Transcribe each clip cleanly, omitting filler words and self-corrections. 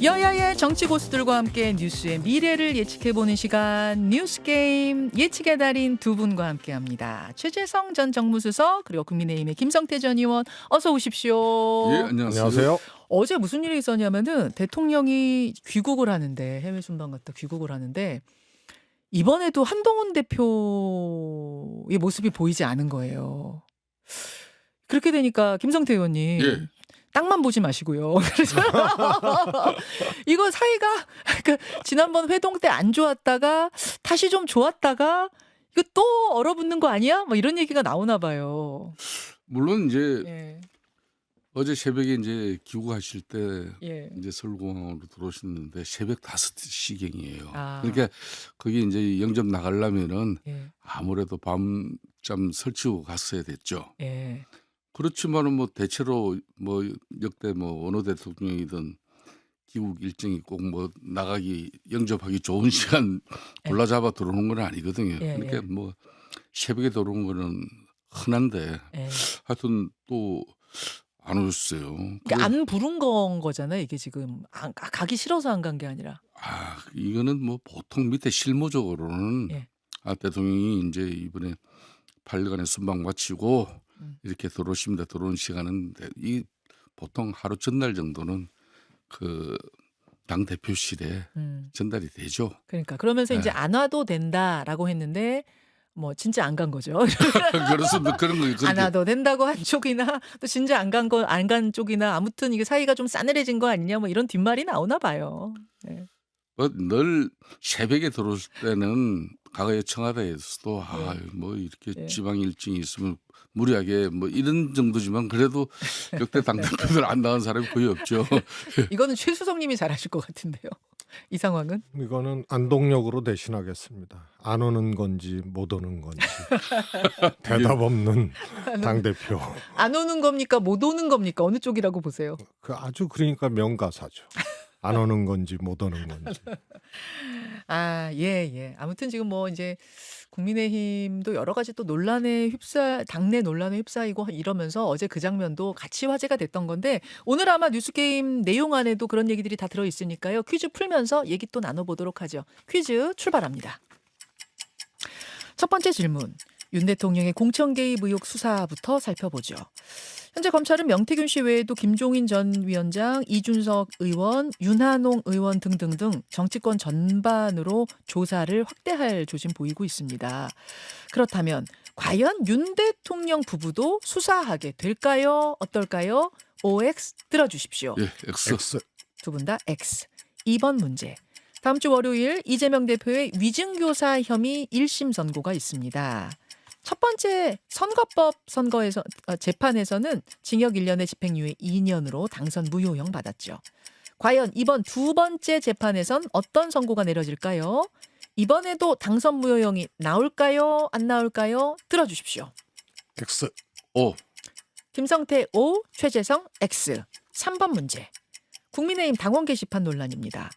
여야의 정치 고수들과 함께 뉴스의 미래를 예측해보는 시간 뉴스게임 예측의 달인 두 분과 함께합니다. 최재성 전 정무수석 그리고 국민의힘의 김성태 전 의원 어서 오십시오. 예, 안녕하세요. 안녕하세요. 어제 무슨 일이 있었냐면은 대통령이 귀국을 하는데 해외 순방 갔다 귀국을 하는데 이번에도 한동훈 대표의 모습이 보이지 않은 거예요. 그렇게 되니까 김성태 의원님 예. 땅만 보지 마시고요. 그래서 이거 사이가 그러니까 지난번 회동 때 안 좋았다가 다시 좀 좋았다가 이거 또 얼어붙는 거 아니야? 뭐 이런 얘기가 나오나 봐요. 물론 이제 예. 어제 새벽에 이제 귀국하실 때 예. 이제 서울공항으로 들어오셨는데 새벽 5시경이에요. 아. 그러니까 거기 이제 영접 나가려면은 예. 아무래도 밤잠 설치고 갔어야 됐죠. 예. 그렇지만은 뭐 대체로 뭐 역대 뭐 어느 대통령이든 귀국 일정이 꼭 뭐 나가기 영접하기 좋은 시간 예. 골라잡아 들어오는 건 아니거든요. 예, 그러니까 예. 뭐 새벽에 들어온 거는 흔한데 예. 하여튼 또 안 오셨어요. 그러니까 안 부른 건 거잖아요. 이게 지금 가기 싫어서 안 간 게 아니라. 이거는 뭐 보통 밑에 실무적으로는 예. 대통령이 이제 이번에 8일간의 순방 마치고 이렇게 들어오십니다. 들어온 시간은 이 보통 하루 전날 정도는 그 당 대표실에 전달이 되죠. 그러니까 그러면서 예. 이제 안 와도 된다라고 했는데 뭐 진짜 안 간 거죠. 그렇습니다. 그런 거 안 그렇게 와도 된다고 한 쪽이나 또 진짜 안 간 쪽이나 아무튼 이게 사이가 좀 싸늘해진 거 아니냐 뭐 이런 뒷말이 나오나 봐요. 네. 늘 새벽에 들어올 때는 과거에 청와대에서도 뭐 이렇게 예. 지방 일정이 있으면 무리하게 뭐 이런 정도지만 그래도 역대 당대표들 안 나간 사람이 거의 없죠. 이거는 최수성님이 잘하실 것 같은데요. 이 상황은 이거는 안동역으로 대신하겠습니다. 안 오는 건지 못 오는 건지 대답 없는 당 대표. 안 오는 겁니까? 못 오는 겁니까? 어느 쪽이라고 보세요? 그 아주 그러니까 명가사죠. 안 오는 건지 못 오는 건지. 예. 아무튼 지금 뭐 이제 국민의힘도 여러 가지 또 당내 논란에 휩싸이고 이러면서 어제 그 장면도 같이 화제가 됐던 건데 오늘 아마 뉴스게임 내용 안에도 그런 얘기들이 다 들어있으니까요. 퀴즈 풀면서 얘기 또 나눠보도록 하죠. 퀴즈 출발합니다. 첫 번째 질문. 윤 대통령의 공천 개입 의혹 수사부터 살펴보죠. 현재 검찰은 명태균 씨 외에도 김종인 전 위원장, 이준석 의원, 윤한홍 의원 등등등 정치권 전반으로 조사를 확대할 조짐 보이고 있습니다. 그렇다면 과연 윤 대통령 부부도 수사하게 될까요? 어떨까요? OX 들어주십시오. 예, X. X. 두 분 다 X. 2번 문제. 다음 주 월요일 이재명 대표의 위증교사 혐의 1심 선고가 있습니다. 첫 번째 선거법 재판에서는 징역 1년에 집행유예 2년으로 당선 무효형 받았죠. 과연 이번 두 번째 재판에선 어떤 선고가 내려질까요? 이번에도 당선 무효형이 나올까요? 안 나올까요? 들어주십시오. X. O. 김성태 O, 최재성 X. 3번 문제. 국민의힘 당원 게시판 논란입니다.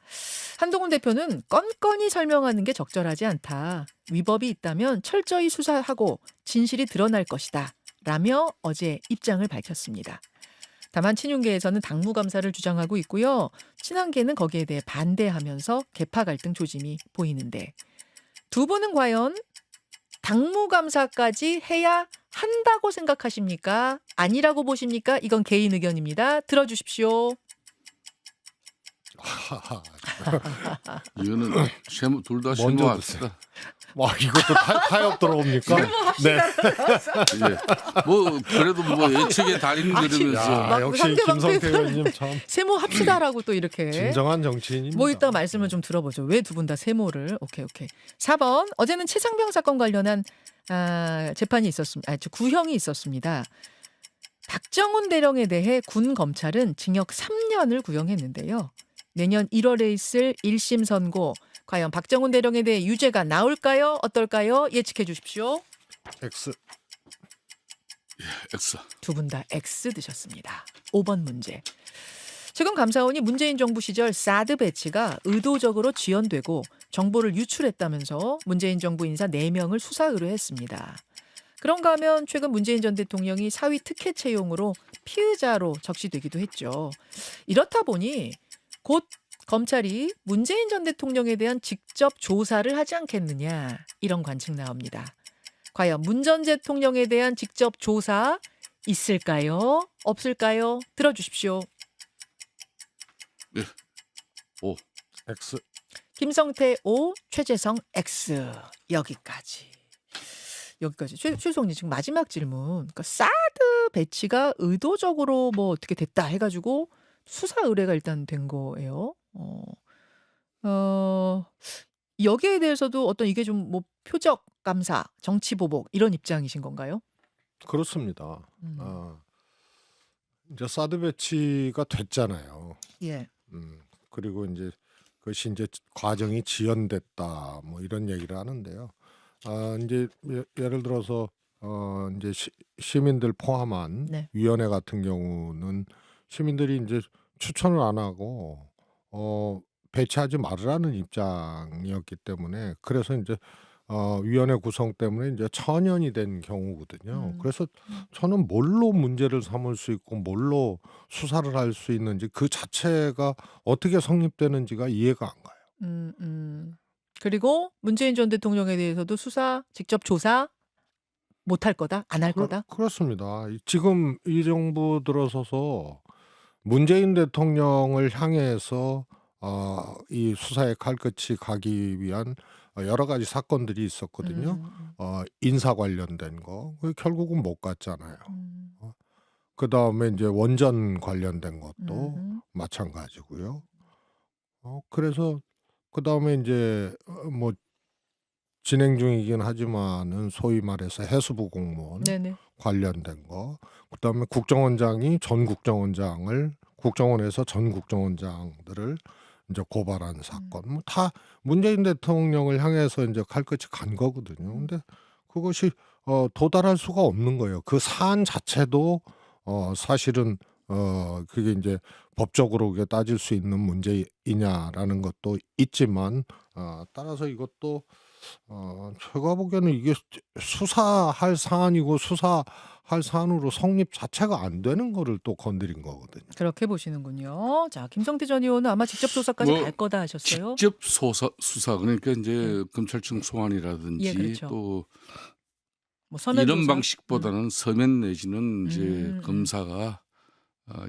한동훈 대표는 건건히 설명하는 게 적절하지 않다. 위법이 있다면 철저히 수사하고 진실이 드러날 것이다. 라며 어제 입장을 밝혔습니다. 다만 친윤계에서는 당무감사를 주장하고 있고요. 친한계는 거기에 대해 반대하면서 계파 갈등 조짐이 보이는데 두 분은 과연 당무감사까지 해야 한다고 생각하십니까? 아니라고 보십니까? 이건 개인 의견입니다. 들어주십시오. 이거는 둘 다 먼저 실무합시다. 와 이것도 타협 들어옵니까? 네. 예. 뭐 그래도 뭐 예측의 달인 그러면서 야, 역시 상대방 김성태 표현을 의원님 참 세모합시다라고 또 이렇게. 진정한 정치인입니다. 뭐 이따 말씀을 좀 들어보죠. 왜 두 분 다 세모를. 오케이. 4번. 어제는 최상병 사건 관련한 재판이 있었습니다. 구형이 있었습니다. 박정훈 대령에 대해 군 검찰은 징역 3년을 구형했는데요. 내년 1월에 있을 1심 선고 과연 박정훈 대령에 대해 유죄가 나올까요? 어떨까요? 예측해 주십시오. X. X. 두 분 다 X 드셨습니다. 5번 문제. 최근 감사원이 문재인 정부 시절 사드 배치가 의도적으로 지연되고 정보를 유출했다면서 문재인 정부 인사 4명을 수사 의뢰했습니다. 그런가 하면 최근 문재인 전 대통령이 사위 특혜 채용으로 피의자로 적시되기도 했죠. 이렇다 보니 곧 검찰이 문재인 전 대통령에 대한 직접 조사를 하지 않겠느냐 이런 관측 나옵니다. 과연 문 전 대통령에 대한 직접 조사 있을까요? 없을까요? 들어주십시오. 예. 오. X. 김성태 O, 최재성 X. 여기까지. 최수홍님 지금 마지막 질문. 그러니까 사드 배치가 의도적으로 뭐 어떻게 됐다 해가지고 수사 의뢰가 일단 된 거예요. 여기에 대해서도 어떤 이게 좀 뭐 표적 감사, 정치 보복 이런 입장이신 건가요? 그렇습니다. 음. 이제 사드 배치가 됐잖아요. 예. 그리고 이제 그것이 이제 과정이 지연됐다 뭐 이런 얘기를 하는데요. 이제 예를 들어서 이제 시민들 포함한 네. 위원회 같은 경우는 시민들이 이제 추천을 안 하고 배치하지 말으라는 입장이었기 때문에 그래서 이제 위원회 구성 때문에 이제 천연이 된 경우거든요. 그래서 저는 뭘로 문제를 삼을 수 있고 뭘로 수사를 할 수 있는지 그 자체가 어떻게 성립되는지가 이해가 안 가요. 그리고 문재인 전 대통령에 대해서도 수사, 직접 조사 못할 거다, 안 할 거다. 그렇습니다. 지금 이 정부 들어서서 문재인 대통령을 향해서 이 수사의 칼끝이 가기 위한 여러 가지 사건들이 있었거든요. 인사 관련된 거 결국은 못 갔잖아요. 그다음에 이제 원전 관련된 것도 마찬가지고요. 그래서 그다음에 이제 뭐 진행 중이긴 하지만은 소위 말해서 해수부 공무원 네네. 관련된 거, 그다음에 국정원장이 전 국정원장을 국정원에서 전 국정원장들을 이제 고발한 사건, 뭐 다 문재인 대통령을 향해서 이제 칼끝이 간 거거든요. 근데 그것이 도달할 수가 없는 거예요. 그 사안 자체도 사실은 그게 이제 법적으로 그게 따질 수 있는 문제이냐라는 것도 있지만 따라서 이것도 제가 보기에는 이게 수사할 사안이고 수사할 사안으로 성립 자체가 안 되는 거를 또 건드린 거거든요. 그렇게 보시는군요. 자, 김성태 전 의원은 아마 직접 조사까지 뭐 갈 거다 하셨어요. 직접 수사 그러니까 이제 네. 검찰청 소환이라든지 예, 그렇죠. 또 뭐 서면 이런 조사. 방식보다는 서면 내지는 이제 음. 검사가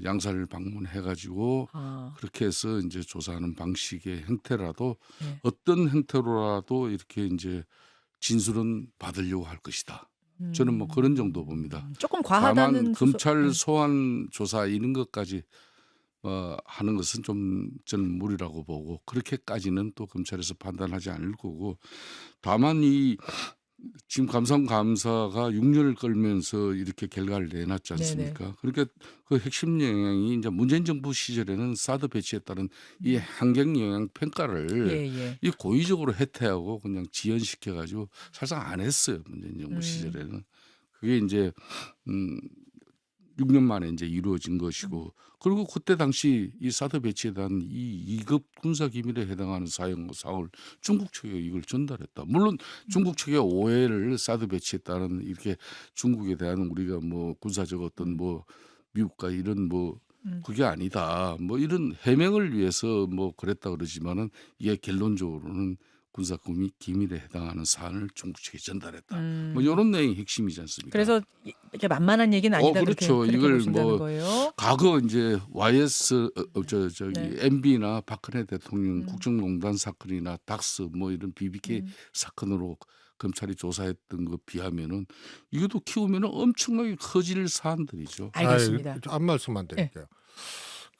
양사를 방문해 가지고 아, 그렇게 해서 이제 조사하는 방식의 형태라도 네. 어떤 형태로라도 이렇게 이제 진술은 받으려고 할 것이다. 저는 뭐 그런 정도 봅니다. 조금 다만 과하다는 검찰 소환 조사 이런 것까지 하는 것은 좀 저는 무리라고 보고 그렇게까지는 또 검찰에서 판단하지 않을 거고, 다만 이 지금 감사가 6년을 끌면서 이렇게 결과를 내놨지 네네. 않습니까? 그러니까 그 핵심 영향이 이제 문재인 정부 시절에는 사드 배치에 따른 이 환경 영향 평가를 예. 이 고의적으로 해태하고 그냥 지연시켜 가지고 사실상 안 했어요. 문재인 정부 시절에는. 그게 이제 6년 만에 이제 이루어진 것이고, 그리고 그때 당시 이 사드 배치에 대한 이 2급 군사 기밀에 해당하는 사항을 중국 측에 이걸 전달했다. 물론 중국 측의 오해를 사드 배치에 따른 이렇게 중국에 대한 우리가 뭐 군사적 어떤 뭐 미국과 이런 뭐 그게 아니다. 뭐 이런 해명을 위해서 뭐 그랬다 그러지만은 이게 결론적으로는 군사 기밀에 해당하는 사안을 중국 측에 전달했다. 뭐 이런 내용이 핵심이지 않습니까? 그래서 이렇게 만만한 얘기는 아니다. 그렇죠. 그렇게 이걸 보신다는 뭐 거예요. 과거 이제 YS 저기 네. MB나 박근혜 대통령 국정농단 사건이나 닥스 뭐 이런 BBK 사건으로 검찰이 조사했던 거 비하면은 이것도 키우면은 엄청나게 커질 사안들이죠. 알겠습니다. 한 말씀만 드릴게요.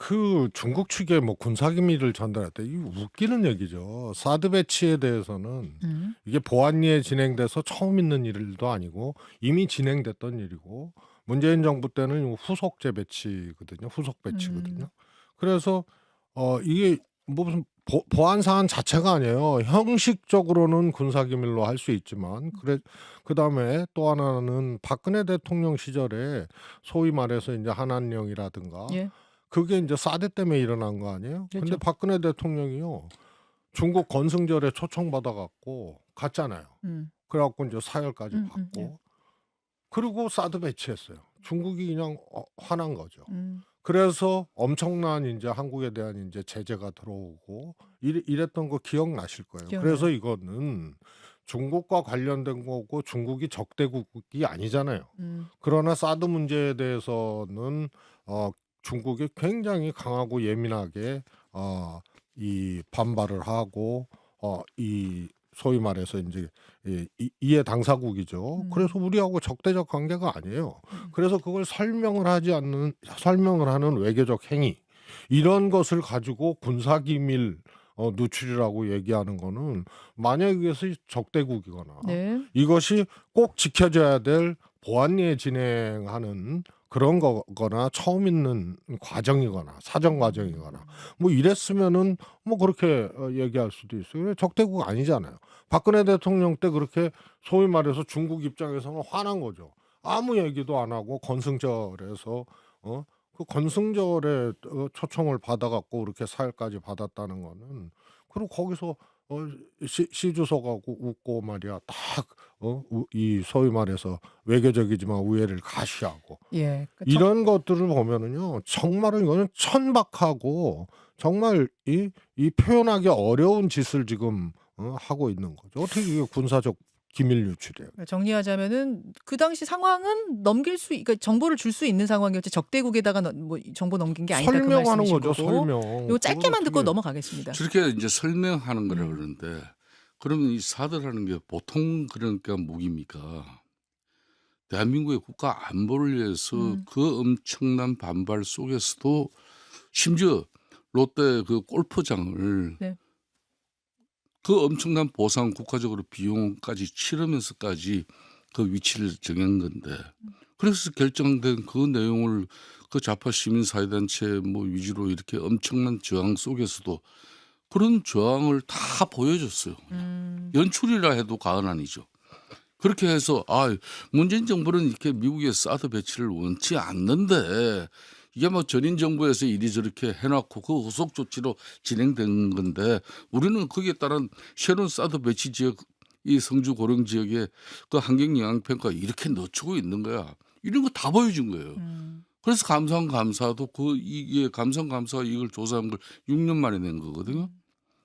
그 중국 측에 뭐 군사기밀을 전달했다. 이거 웃기는 얘기죠. 사드 배치에 대해서는 이게 보안리에 진행돼서 처음 있는 일도 아니고 이미 진행됐던 일이고 문재인 정부 때는 후속제 배치거든요. 후속 배치거든요. 그래서 이게 뭐 무슨 보안 사안 자체가 아니에요. 형식적으로는 군사기밀로 할 수 있지만 그다음에 또 하나는 박근혜 대통령 시절에 소위 말해서 이제 한한령이라든가 예. 그게 이제 사드 때문에 일어난 거 아니에요? 근데 그렇죠. 박근혜 대통령이요. 중국 건승절에 초청받아 갖고 갔잖아요. 그래 갖고 이제 사열까지 받고 예. 그리고 사드 배치했어요. 중국이 그냥 화난 거죠. 그래서 엄청난 인제 한국에 대한 인제 제재가 들어오고 이랬던 거 기억나실 거예요. 그래서 기억나요. 이거는 중국과 관련된 거고 중국이 적대국이 아니잖아요. 음. 그러나 사드 문제에 대해서는 중국이 굉장히 강하고 예민하게 이 반발을 하고 이 소위 말해서 인제 이해 당사국이죠. 그래서 음. 우리하고 적대적 관계가 아니에요. 음. 그래서 그걸 설명을 하는 외교적 행위 이런 것을 가지고 군사 기밀 누출이라고 얘기하는 거는 만약에 이것이 적대국이거나 네. 이것이 꼭 지켜져야 될 보안리에 진행하는 그런 거거나 처음 있는 과정이거나 사정 과정이거나 뭐 이랬으면은 뭐 그렇게 얘기할 수도 있어요. 왜 적대국 아니잖아요. 박근혜 대통령 때 그렇게 소위 말해서 중국 입장에서는 화난 거죠. 아무 얘기도 안 하고 건승절에서 그 건승절에 초청을 받아 갖고 그렇게 사흘까지 받았다는 거는 그리고 거기서 시 주석하고 웃고 말이야. 딱 이 소위 말해서 외교적이지만 우애를 가시하고 예. 그 이런 것들을 보면은요. 정말은 이거는 천박하고 정말 이 표현하기 어려운 짓을 지금 하고 있는 거죠. 어떻게 이게 군사적 기밀 유출이에요. 정리하자면은 그 당시 상황은 그러니까 정보를 줄 수 있는 상황이었지 적대국에다가 뭐 정보 넘긴 게 아니다 그 설명하는 말씀이신 거죠, 거고. 설명. 요거 그걸 짧게만 듣고 어떻게 넘어가겠습니다. 저렇게 인제 설명하는 거라 음. 그러는데 그러면 이 사드라는 게 보통 그러니까 무기입니까? 대한민국의 국가 안보를 위해서 음. 그 엄청난 반발 속에서도 심지어 롯데 그 골프장을 네. 그 엄청난 보상 국가적으로 비용까지 치르면서까지 그 위치를 정한 건데 그래서 결정된 그 내용을 그 좌파 시민 사회단체 뭐 위주로 이렇게 엄청난 저항 속에서도 그런 저항을 다 보여줬어요. 그냥. 음. 연출이라 해도 과언 아니죠. 그렇게 해서 문재인 정부는 이렇게 미국의 사드 배치를 원치 않는데 이게 뭐 전인 정부에서 이리저렇게 해 놨고 그 후속 조치로 진행된 건데 우리는 거기에 따른 새로운 사드 배치 지역 이 성주 고령 지역에 그 환경 영향 평가 이렇게 늦추고 있는 거야. 이런 거 다 보여준 거예요. 음. 그래서 감사도 이게 감사가 이걸 조사한 걸 6년 만에 낸 거거든요. 음.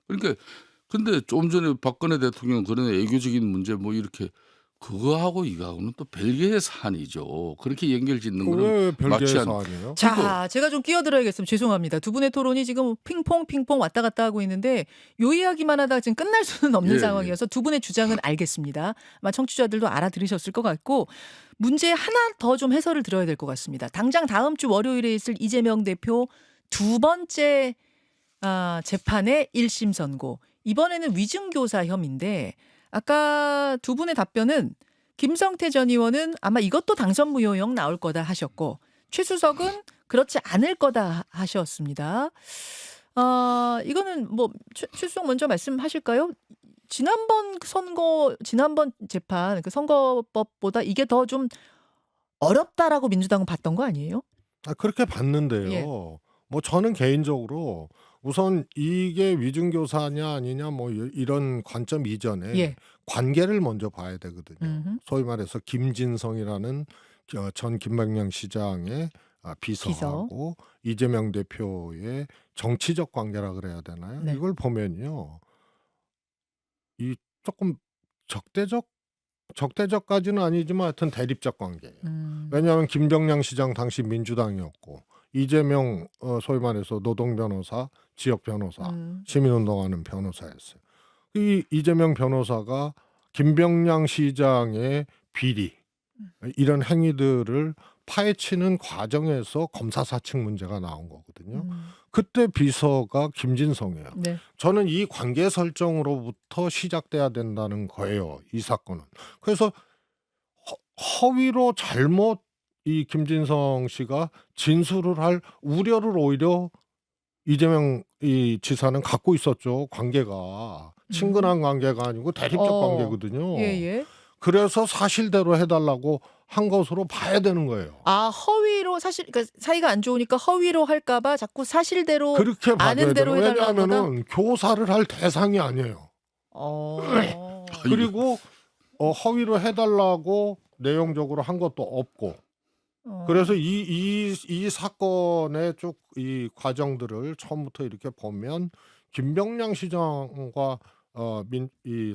그러니까 근데 좀 전에 박근혜 대통령 그런 애교적인 문제 뭐 이렇게 그거하고 이거하고는 또 별개의 사안이죠. 그렇게 연결짓는 거는 왜 맞지 별개의 않. 사안이에요? 자, 제가 좀 끼어들어야겠습니다. 죄송합니다. 두 분의 토론이 지금 핑퐁 왔다 갔다 하고 있는데 요 이야기만 하다가 지금 끝날 수는 없는 예, 예. 상황이어서 두 분의 주장은 알겠습니다. 아마 청취자들도 알아들으셨을 것 같고 문제 하나 더 좀 해설을 들어야 될 것 같습니다. 당장 다음 주 월요일에 있을 이재명 대표 두 번째 재판의 1심 선고. 이번에는 위증교사 혐의인데 아까 두 분의 답변은 김성태 전 의원은 아마 이것도 당선 무효형 나올 거다 하셨고 최수석은 그렇지 않을 거다 하셨습니다. 이거는 뭐 최수석 먼저 말씀하실까요? 지난번 재판 그 선거법보다 이게 더 좀 어렵다라고 민주당은 봤던 거 아니에요? 그렇게 예. 봤는데요. 뭐 저는 개인적으로 우선 이게 위증교사냐 아니냐 뭐 이런 관점 이전에 예. 관계를 먼저 봐야 되거든요. 음흠. 소위 말해서 김진성이라는 전 김명량 시장의 비서. 비서하고 이재명 대표의 정치적 관계라 그래야 되나요? 네. 이걸 보면요. 이 조금 적대적까지는 아니지만 하여튼 대립적 관계예요. 왜냐하면 김병량 시장 당시 민주당이었고 이재명 소위 말해서 노동 변호사, 지역 변호사, 시민운동하는 변호사였어요. 이 이재명 변호사가 김병량 시장의 비리 이런 행위들을 파헤치는 과정에서 검사 사측 문제가 나온 거거든요. 그때 비서가 김진성이에요. 네. 저는 이 관계 설정으로부터 시작돼야 된다는 거예요. 이 사건은. 그래서 허위로 잘못 이 김진성 씨가 진술을 할 우려를 오히려 이재명 이 지사는 갖고 있었죠. 관계가 친근한 관계가 아니고 대립적 관계거든요. 예예. 그래서 사실대로 해달라고 한 것으로 봐야 되는 거예요. 허위로 그러니까 사이가 안 좋으니까 허위로 할까봐 자꾸 사실대로 그렇게 봐야 아는 대로 되는 해달라고 하다. 왜냐하면은 교사를 할 대상이 아니에요. 그리고 허위로 해달라고 내용적으로 한 것도 없고 그래서 어. 이 사건의 쭉 이 과정들을 처음부터 이렇게 보면 김병량 시장과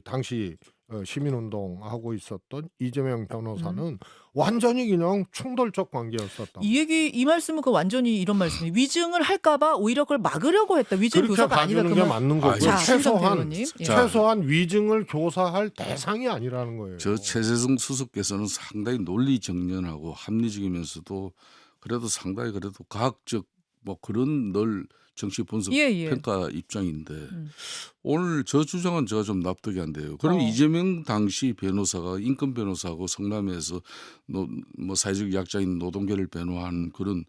당시 시민운동하고 있었던 이재명 음. 변호사는 완전히 그냥 충돌적 관계였었던 이 얘기 이 말씀은 완전히 이런 말씀이에요. 위증을 할까 봐 오히려 그걸 막으려고 했다. 위증 그렇게 교사가 아니라 봐주는 그 게 말. 맞는 아, 거고요. 자, 신성 최소한 대변님. 예. 자, 최소한 위증을 교사할 대상이 아니라는 거예요. 저 최재성 수석께서는 상당히 논리정연하고 합리적이면서도 그래도 상당히 그래도 과학적 뭐 그런 늘 정치 분석 예, 예. 평가 입장인데 음. 오늘 저 주장은 제가 좀 납득이 안 돼요. 그럼 어. 이재명 당시 변호사가 인권 변호사하고 성남에서 뭐 사회적 약자인 노동계를 변호한 그런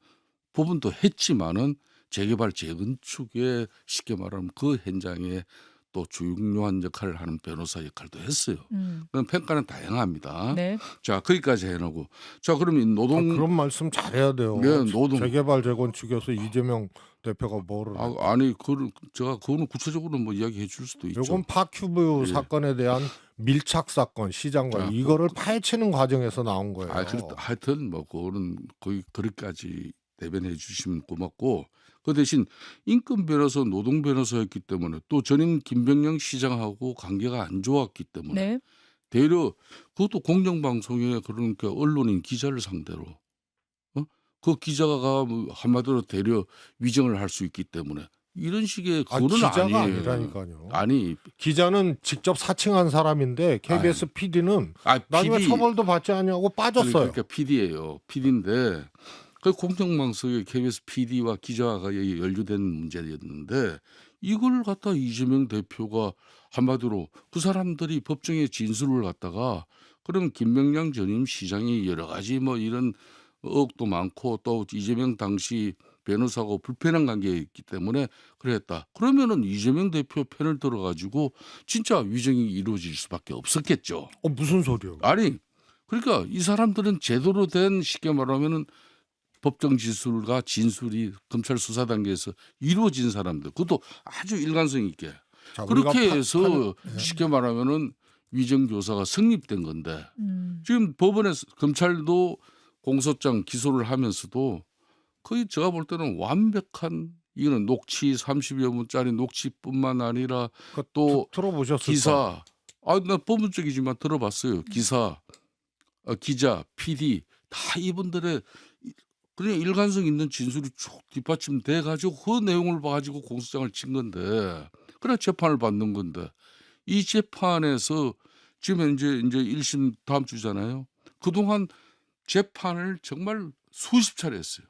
부분도 했지만은 재개발 재건축에 쉽게 말하면 그 현장에 또 중요한 역할을 하는 변호사 역할도 했어요. 그럼 평가는 다양합니다. 네. 자, 거기까지 해놓고 자, 그럼 이 노동 그런 말씀 잘해야 돼요. 네, 노동 재개발 재건축에서 이재명 대표가 뭐를 아니 제가 그거는 구체적으로 뭐 이야기해 줄 수도 있죠. 요건 파큐브 예. 사건에 대한 밀착 사건 시장과 자, 이거를 파헤치는 과정에서 나온 거예요. 하여튼 뭐 그거는 거의 거기까지 대변해 주시면 고맙고 그 대신 인권 변호사, 노동 변호사였기 때문에 또 전임 김병영 시장하고 관계가 안 좋았기 때문에 네. 대려 그것도 공정방송에 그러니까 언론인 기자를 상대로 그 기자가 뭐 한마디로 대려 위정을 할 수 있기 때문에 이런 식의 그거는 기자가 아니에요. 아니라니까요. 아니 기자는 직접 사칭한 사람인데 KBS PD는 나중에 PD 처벌도 받지 않냐고 빠졌어요. 그러니까 PD예요. PD인데 그 공정방송에 KBS PD와 기자가 연루된 문제였는데 이걸 갖다 이재명 대표가 한마디로 그 사람들이 법정에 진술을 갖다가 그러면 김명량 전임 시장이 여러 가지 뭐 이런 의혹도 많고 또 이재명 당시 변호사하고 불편한 관계였기 때문에 그랬다. 그러면은 이재명 대표 편을 들어가지고 진짜 위정이 이루어질 수밖에 없었겠죠. 무슨 소리요? 아니 그러니까 이 사람들은 제대로 된 쉽게 말하면은 법정 진술과 진술이 검찰 수사 단계에서 이루어진 사람들 그것도 아주 일관성 있게 자, 그렇게 해서 쉽게 말하면은 위정 교사가 성립된 건데 지금 법원에서 검찰도 공소장 기소를 하면서도 거의 제가 볼 때는 완벽한 이거는 녹취 30여 분짜리 녹취뿐만 아니라 또 들어보셨을 기사 나 법문적이지만 들어봤어요. 기사 기자 PD 다 이분들의 그냥 일관성 있는 진술이 쭉 뒷받침돼 가지고 그 내용을 가지고 공소장을 친 건데 그래 재판을 받는 건데 이 재판에서 지금 이제 1심 다음 주잖아요. 그동안 재판을 정말 수십 차례 했어요.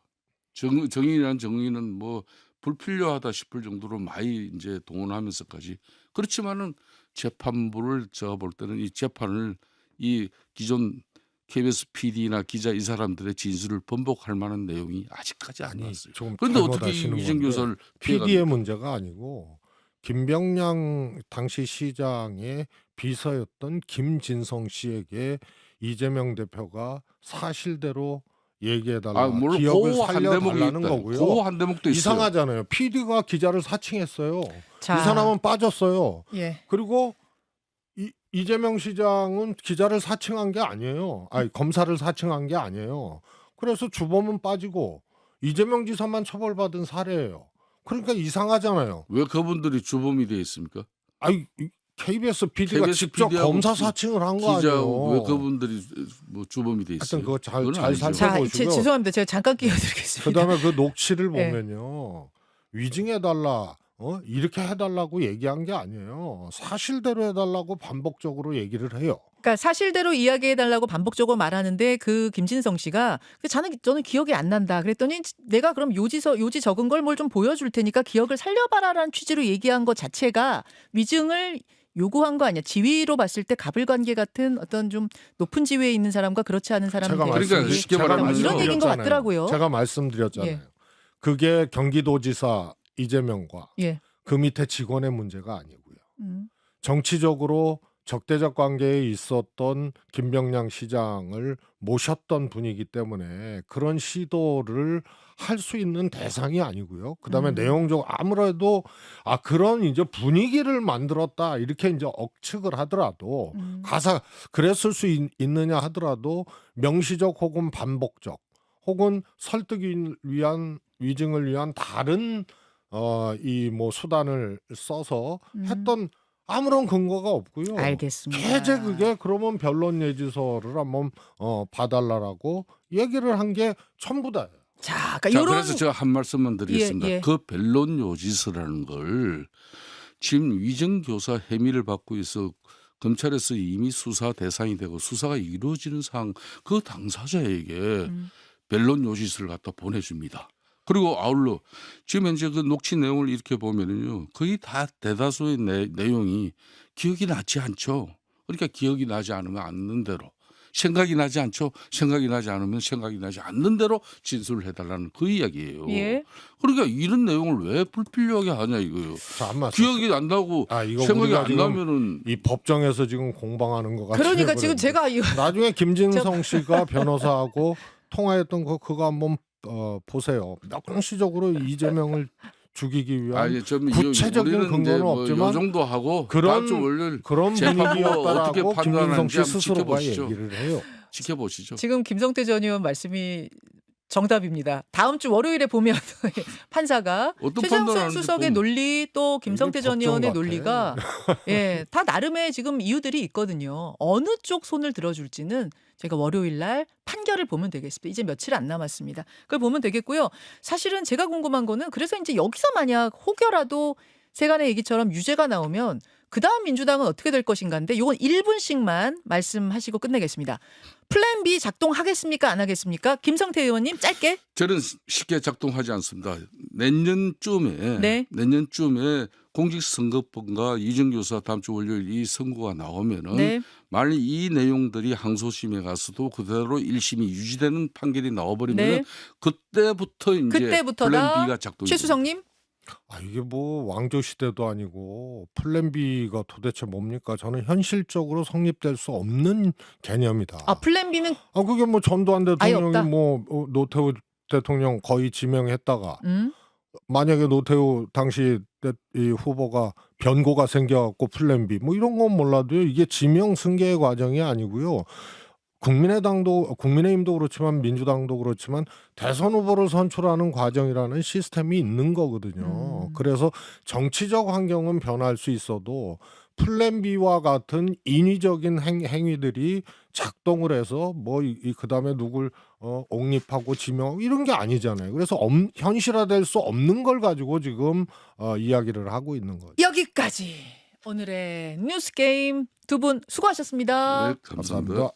정의란 정의는 뭐 불필요하다 싶을 정도로 많이 이제 동원하면서까지 그렇지만은 재판부를 제가 볼 때는 이 재판을 이 기존 KBS PD나 기자 이 사람들의 진술을 번복할 만한 내용이 아직까지 안 나왔어요. 그런데 어떻게 이정 교사를 PD의 문제가 아니고 김병량 당시 시장의 비서였던 김진성 씨에게 이재명 대표가 사실대로 얘기해달라 물론 기억을 그거 한 대목이 살려달라는 있다. 거고요. 그거 한 대목도 있어요. 이상하잖아요. PD가 기자를 사칭했어요. 자. 이 사람은 빠졌어요. 예. 그리고 이재명 시장은 기자를 사칭한 게 아니에요. 검사를 사칭한 게 아니에요. 그래서 주범은 빠지고 이재명 지사만 처벌받은 사례예요. 그러니까 이상하잖아요. 왜 그분들이 주범이 되어 있습니까? KBS PD가 KBS 직접 PD 하고 검사 사칭을 한 거 기자 아니에요. 왜 그분들이 뭐 주범이 되어 있어요? 하여튼 그거 잘 그건 아니죠. 자, 살펴보시고요. 죄송합니다. 제가 잠깐 끼어들겠습니다. 그다음에 그 녹취를 네. 보면요. 위증해달라. 이렇게 해달라고 얘기한 게 아니에요. 사실대로 해달라고 반복적으로 얘기를 해요. 그러니까 사실대로 이야기해달라고 반복적으로 말하는데 그 김진성 씨가 저는 기억이 안 난다. 그랬더니 내가 그럼 요지 적은 걸 뭘 좀 보여줄 테니까 기억을 살려봐라라는 취지로 얘기한 것 자체가 위증을 요구한 거 아니야. 지위로 봤을 때 가불관계 같은 어떤 좀 높은 지위에 있는 사람과 그렇지 않은 사람들 그러니까 쉽게 말하면 이런 얘기인 것 같더라고요. 제가 말씀드렸잖아요. 예. 그게 경기도지사 이재명과 예. 그 밑에 직원의 문제가 아니고요. 음. 정치적으로 적대적 관계에 있었던 김병량 시장을 모셨던 분이기 때문에 그런 시도를 할 수 있는 대상이 아니고요. 그다음에 내용적으로 아무래도 그런 이제 분위기를 만들었다 이렇게 이제 억측을 하더라도 가사 그랬을 수 있느냐 하더라도 명시적 혹은 반복적 혹은 설득을 위한 위증을 위한 다른 이 뭐 수단을 써서 음. 했던 아무런 근거가 없고요. 알겠습니다. 개제 그게 그러면 변론 예지서를 한번 봐달라고 얘기를 한 게 전부 다예요. 자, 그러니까 자, 요런 그래서 제가 한 말씀만 드리겠습니다. 예. 그 변론 요지서라는 걸 지금 위정교사 혐의를 받고 있어 검찰에서 이미 수사 대상이 되고 수사가 이루어지는 상황 그 당사자에게 음. 변론 요지서를 갖다 보내줍니다. 그리고 아울러 지금 현재 그 녹취 내용을 이렇게 보면은요 거의 다 대다수의 내용이 기억이 나지 않죠. 그러니까 기억이 나지 않는 대로 생각이 나지 않죠. 생각이 나지 않으면 생각이 나지 않는 대로 진술을 해달라는 그 이야기예요. 예. 그러니까 이런 내용을 왜 불필요하게 하냐 이거예요. 자, 안 맞죠. 기억이 난다고 이거 생각이 우리가 안 지금 나면은 이 법정에서 지금 공방하는 것 같아요. 그러니까 지금 제가 이거 나중에 김진성 씨가 변호사하고 통화했던 그거 한번 보세요. 명시적으로 이재명을 죽이기 위한 아니 좀 구체적인 우리는 근거는 이제 뭐 없지만 요 정도 하고 그런- 다음 주 월요일 그런 재판부가 어떻게 분위기였다라고 김진성 판단하는지 씨 한번 스스로가 지켜보시죠. 얘기를 해요. 지켜보시죠. 지금 김성태 전 의원 말씀이 정답입니다. 다음 주 월요일에 보면 판사가 어떤 최장선 판단하는지 수석의 보면- 논리 또 김성태 이게 전 법정 의원의 같아. 논리가 예, 다 나름의 지금 이유들이 있거든요. 어느 쪽 손을 들어줄지는 제가 월요일 날 판결을 보면 되겠습니다. 이제 며칠 안 남았습니다. 그걸 보면 되겠고요. 사실은 제가 궁금한 거는 그래서 이제 여기서 만약 혹여라도 세간의 얘기처럼 유죄가 나오면 그다음 민주당은 어떻게 될 것인가인데 이건 1분씩만 말씀하시고 끝내겠습니다. 플랜 B 작동하겠습니까? 안 하겠습니까? 김성태 의원님 짧게. 저는 쉽게 작동하지 않습니다. 내년쯤에 네. 공직선거법과 이정교사 다음 주 월요일 이 선고가 나오면은 네. 만약 이 내용들이 항소심에 가서도 그대로 1심이 유지되는 판결이 나와버리면 네. 그때부터 이제 그때부터다. 플랜 B가 작동이 최수성님. 이게 뭐 왕조 시대도 아니고 플랜 B가 도대체 뭡니까? 저는 현실적으로 성립될 수 없는 개념이다. 플랜 B는 그게 뭐 전두환 아예 없다? 대통령이 뭐 노태우 대통령 거의 지명했다가 만약에 노태우 당시 이 후보가 변고가 생겨갖고 플랜 B 뭐 이런 건 몰라도요. 이게 지명 승계의 과정이 아니고요. 국민의힘도 그렇지만 민주당도 그렇지만 대선 후보를 선출하는 과정이라는 시스템이 있는 거거든요. 그래서 정치적 환경은 변할 수 있어도 플랜 B와 같은 인위적인 행위들이 작동을 해서 뭐 그다음에 누굴 옹립하고 지명하고 이런 게 아니잖아요. 그래서 현실화될 수 없는 걸 가지고 지금 이야기를 하고 있는 거죠. 여기까지 오늘의 뉴스 게임 두 분 수고하셨습니다. 네, 감사합니다.